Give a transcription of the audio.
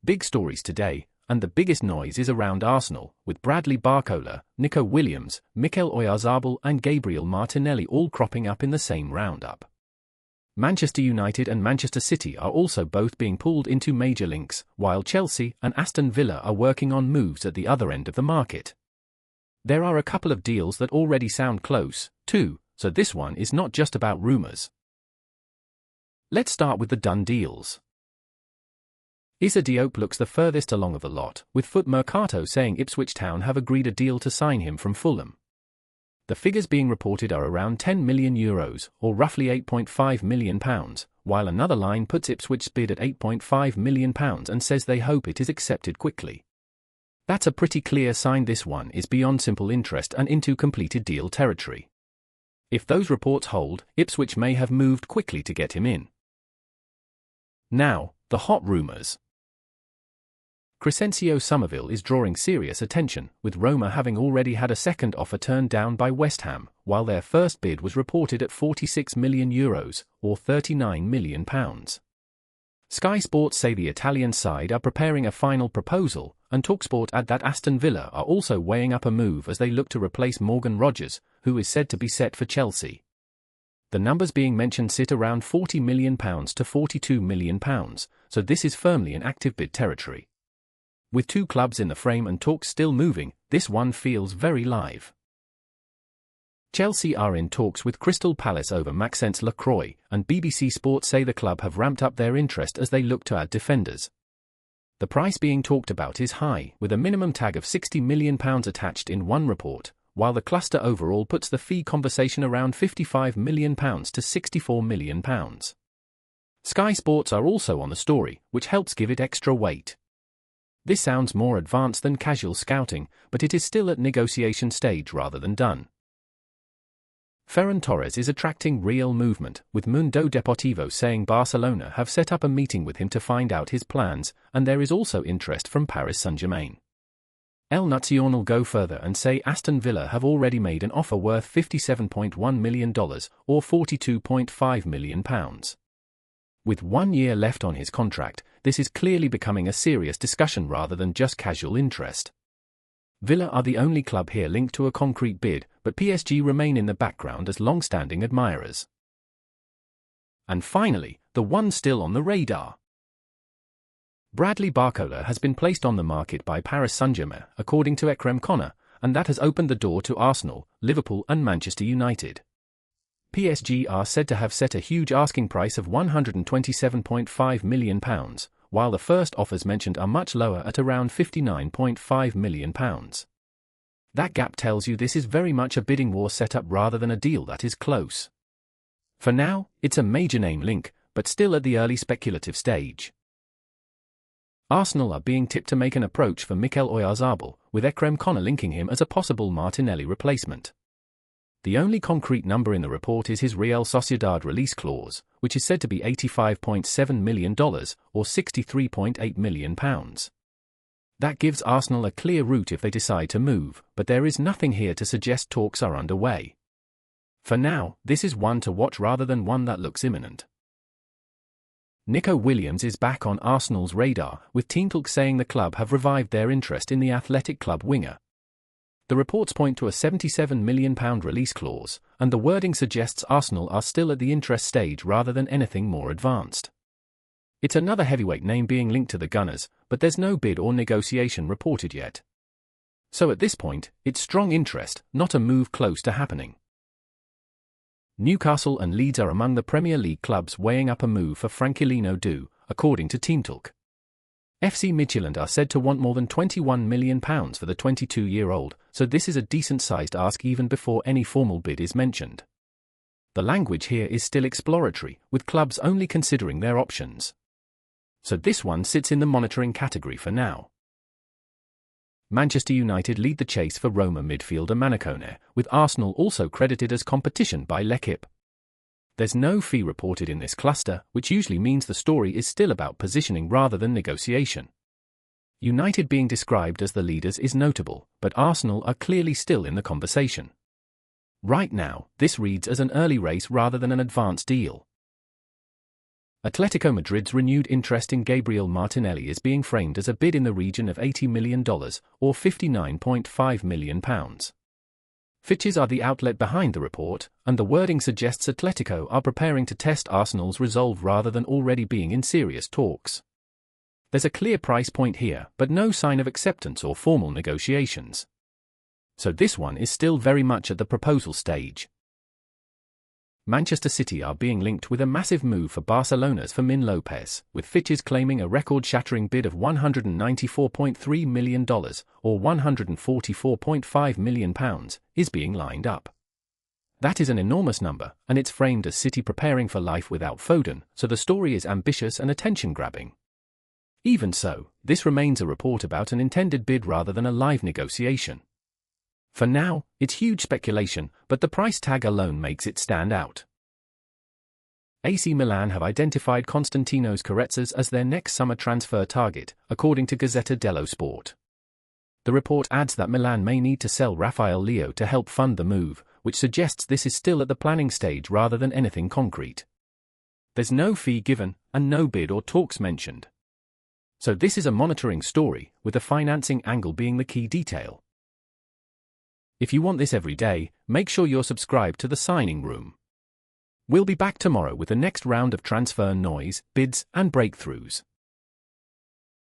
Big stories today, and the biggest noise is around Arsenal, with Bradley Barcola, Nico Williams, Mikel Oyarzabal and Gabriel Martinelli all cropping up in the same roundup. Manchester United and Manchester City are also both being pulled into major links, while Chelsea and Aston Villa are working on moves at the other end of the market. There are a couple of deals that already sound close, too, so this one is not just about rumours. Let's start with the done deals. Issa Diop looks the furthest along of the lot, with Foot Mercato saying Ipswich Town have agreed a deal to sign him from Fulham. The figures being reported are around €10 million, or roughly £8.5 million, while another line puts Ipswich's bid at £8.5 million and says they hope it is accepted quickly. That's a pretty clear sign this one is beyond simple interest and into completed deal territory. If those reports hold, Ipswich may have moved quickly to get him in. Now, the hot rumours. Crescencio Somerville is drawing serious attention, with Roma having already had a second offer turned down by West Ham, while their first bid was reported at €46 million, or £39 million. Sky Sports say the Italian side are preparing a final proposal, and TalkSport add that Aston Villa are also weighing up a move as they look to replace Morgan Rogers, who is said to be set for Chelsea. The numbers being mentioned sit around £40 million to £42 million, so this is firmly in active bid territory. With two clubs in the frame and talks still moving, this one feels very live. Chelsea are in talks with Crystal Palace over Maxence LACROIX, and BBC Sport say the club have ramped up their interest as they look to add defenders. The price being talked about is high, with a minimum tag of £60 million attached in one report, while the cluster overall puts the fee conversation around £55 million to £64 million. Sky Sports are also on the story, which helps give it extra weight. This sounds more advanced than casual scouting, but it is still at negotiation stage rather than done. Ferran Torres is attracting real movement, with Mundo Deportivo saying Barcelona have set up a meeting with him to find out his plans, and there is also interest from Paris Saint-Germain. El Nacional go further and say Aston Villa have already made an offer worth $57.1 million, or £42.5 million. With 1 year left on his contract, this is clearly becoming a serious discussion rather than just casual interest. Villa are the only club here linked to a concrete bid, but PSG remain in the background as long-standing admirers. And finally, the one still on the radar. Bradley Barcola has been placed on the market by Paris Saint-Germain, according to KONE, and that has opened the door to Arsenal, Liverpool and Manchester United. PSG are said to have set a huge asking price of £127.5 million, while the first offers mentioned are much lower at around £59.5 million. That gap tells you this is very much a bidding war setup rather than a deal that is close. For now, it's a major name link, but still at the early speculative stage. Arsenal are being tipped to make an approach for Mikel Oyarzabal, with KONE linking him as a possible Martinelli replacement. The only concrete number in the report is his Real Sociedad release clause, which is said to be $85.7 million, or £63.8 million. That gives Arsenal a clear route if they decide to move, but there is nothing here to suggest talks are underway. For now, this is one to watch rather than one that looks imminent. Nico Williams is back on Arsenal's radar, with Team Talk saying the club have revived their interest in the Athletic Club winger. The reports point to a £77 million release clause, and the wording suggests Arsenal are still at the interest stage rather than anything more advanced. It's another heavyweight name being linked to the Gunners, but there's no bid or negotiation reported yet. So at this point, it's strong interest, not a move close to happening. Newcastle and Leeds are among the Premier League clubs weighing up a move for Franquilino Du, according to Team Talk. FC Midtjylland are said to want more than £21 million for the 22-year-old, so this is a decent-sized ask even before any formal bid is mentioned. The language here is still exploratory, with clubs only considering their options. So this one sits in the monitoring category for now. Manchester United lead the chase for Roma midfielder Manicone, with Arsenal also credited as competition by L'Équipe. There's no fee reported in this cluster, which usually means the story is still about positioning rather than negotiation. United being described as the leaders is notable, but Arsenal are clearly still in the conversation. Right now, this reads as an early race rather than an advanced deal. Atletico Madrid's renewed interest in Gabriel Martinelli is being framed as a bid in the region of $80 million, or £59.5 million. Fitches are the outlet behind the report, and the wording suggests Atletico are preparing to test Arsenal's resolve rather than already being in serious talks. There's a clear price point here, but no sign of acceptance or formal negotiations. So this one is still very much at the proposal stage. Manchester City are being linked with a massive move for Barcelona's Fermin Lopez, with Fitches claiming a record-shattering bid of $194.3 million, or £144.5 million, is being lined up. That is an enormous number, and it's framed as City preparing for life without Foden, so the story is ambitious and attention-grabbing. Even so, this remains a report about an intended bid rather than a live negotiation. For now, it's huge speculation, but the price tag alone makes it stand out. AC Milan have identified Konstantinos KARETSAS as their next summer transfer target, according to Gazzetta dello Sport. The report adds that Milan may need to sell Rafael Leo to help fund the move, which suggests this is still at the planning stage rather than anything concrete. There's no fee given, and no bid or talks mentioned. So this is a monitoring story, with the financing angle being the key detail. If you want this every day, make sure you're subscribed to the Signing Room. We'll be back tomorrow with the next round of transfer noise, bids, and breakthroughs.